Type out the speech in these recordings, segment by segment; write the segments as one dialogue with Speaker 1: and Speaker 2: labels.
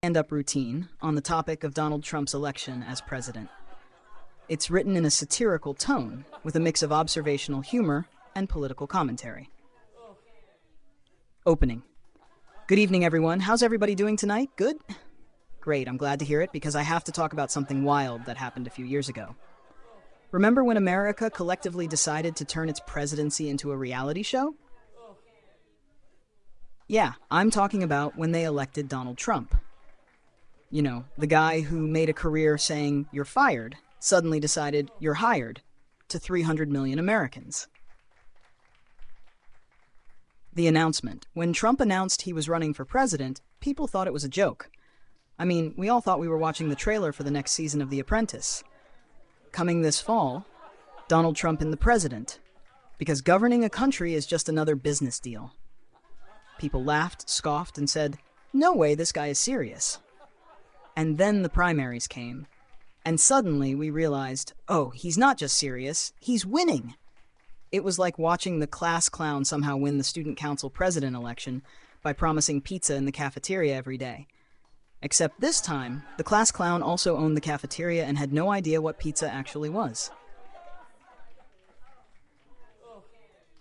Speaker 1: stand-up routine on the topic of Donald Trump's election as president. It's written in a satirical tone, with a mix of observational humor and political commentary. Opening. Good evening, everyone. How's everybody doing tonight? Good? Great, I'm glad to hear it, because I have to talk about something wild that happened a few years ago. Remember when America collectively decided to turn its presidency into a reality show? Yeah, I'm talking about when they elected Donald Trump. You know, the guy who made a career saying, "You're fired," suddenly decided, "You're hired," to 300 million Americans. The announcement. When Trump announced he was running for president, people thought it was a joke. I mean, we all thought we were watching the trailer for the next season of The Apprentice. Coming this fall, Donald Trump and the president, because governing a country is just another business deal. People laughed, scoffed, and said, "No way, this guy is serious." And then the primaries came, and suddenly we realized, oh, he's not just serious, he's winning. It was like watching the class clown somehow win the student council president election by promising pizza in the cafeteria every day. Except this time, the class clown also owned the cafeteria and had no idea what pizza actually was.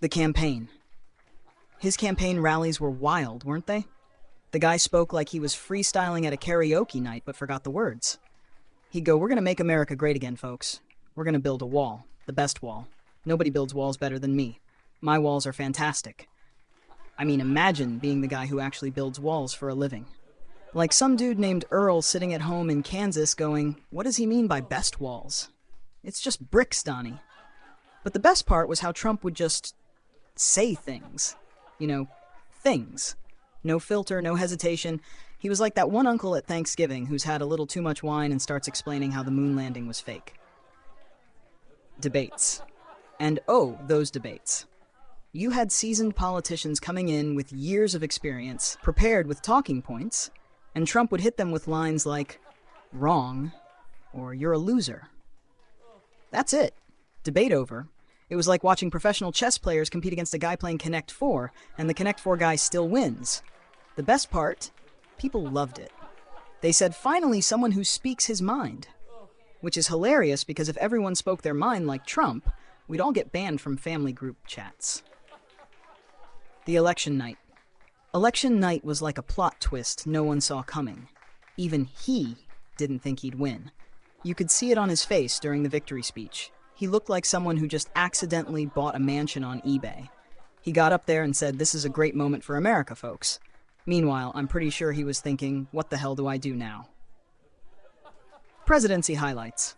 Speaker 1: The campaign. His campaign rallies were wild, weren't they? The guy spoke like he was freestyling at a karaoke night but forgot the words. He'd go, "We're going to make America great again, folks. We're going to build a wall, the best wall. Nobody builds walls better than me. My walls are fantastic." I mean, imagine being the guy who actually builds walls for a living. Like some dude named Earl sitting at home in Kansas going, "What does he mean by best walls? It's just bricks, Donnie." But the best part was how Trump would just say things. You know, things. No filter, no hesitation. He was like that one uncle at Thanksgiving who's had a little too much wine and starts explaining how the moon landing was fake. Debates. And oh, those debates. You had seasoned politicians coming in with years of experience, prepared with talking points, and Trump would hit them with lines like, "Wrong," or "You're a loser." That's it. Debate over. It was like watching professional chess players compete against a guy playing Connect 4, and the Connect 4 guy still wins. The best part, people loved it. They said, finally, someone who speaks his mind. Which is hilarious, because if everyone spoke their mind like Trump, we'd all get banned from family group chats. The election night. Election night was like a plot twist no one saw coming. Even he didn't think he'd win. You could see it on his face during the victory speech. He looked like someone who just accidentally bought a mansion on eBay. He got up there and said, "This is a great moment for America, folks." Meanwhile, I'm pretty sure he was thinking, "What the hell do I do now?" Presidency highlights.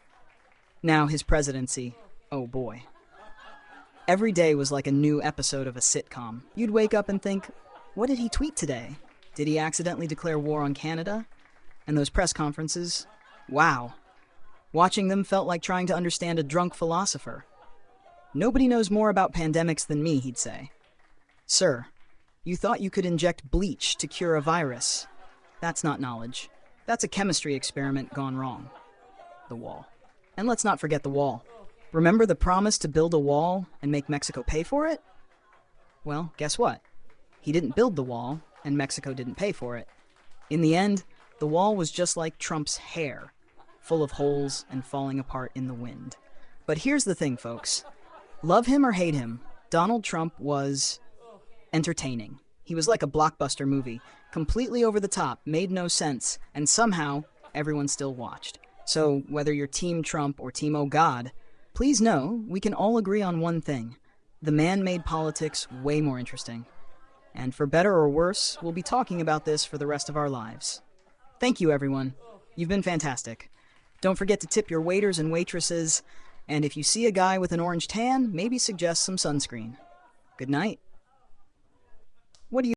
Speaker 1: Now his presidency, oh boy. Every day was like a new episode of a sitcom. You'd wake up and think, what did he tweet today? Did he accidentally declare war on Canada? And those press conferences, wow. Watching them felt like trying to understand a drunk philosopher. "Nobody knows more about pandemics than me," he'd say. "Sir, you thought you could inject bleach to cure a virus. That's not knowledge. That's a chemistry experiment gone wrong." The wall. And let's not forget the wall. Remember the promise to build a wall and make Mexico pay for it? Well, guess what? He didn't build the wall, and Mexico didn't pay for it. In the end, the wall was just like Trump's hair, full of holes and falling apart in the wind. But here's the thing, folks. Love him or hate him, Donald Trump was entertaining. He was like a blockbuster movie, completely over the top, made no sense, and somehow everyone still watched. So whether you're Team Trump or Team Oh God, please know we can all agree on one thing. The man made politics way more interesting. And for better or worse, we'll be talking about this for the rest of our lives. Thank you, everyone. You've been fantastic. Don't forget to tip your waiters and waitresses, and if you see a guy with an orange tan, maybe suggest some sunscreen. Good night.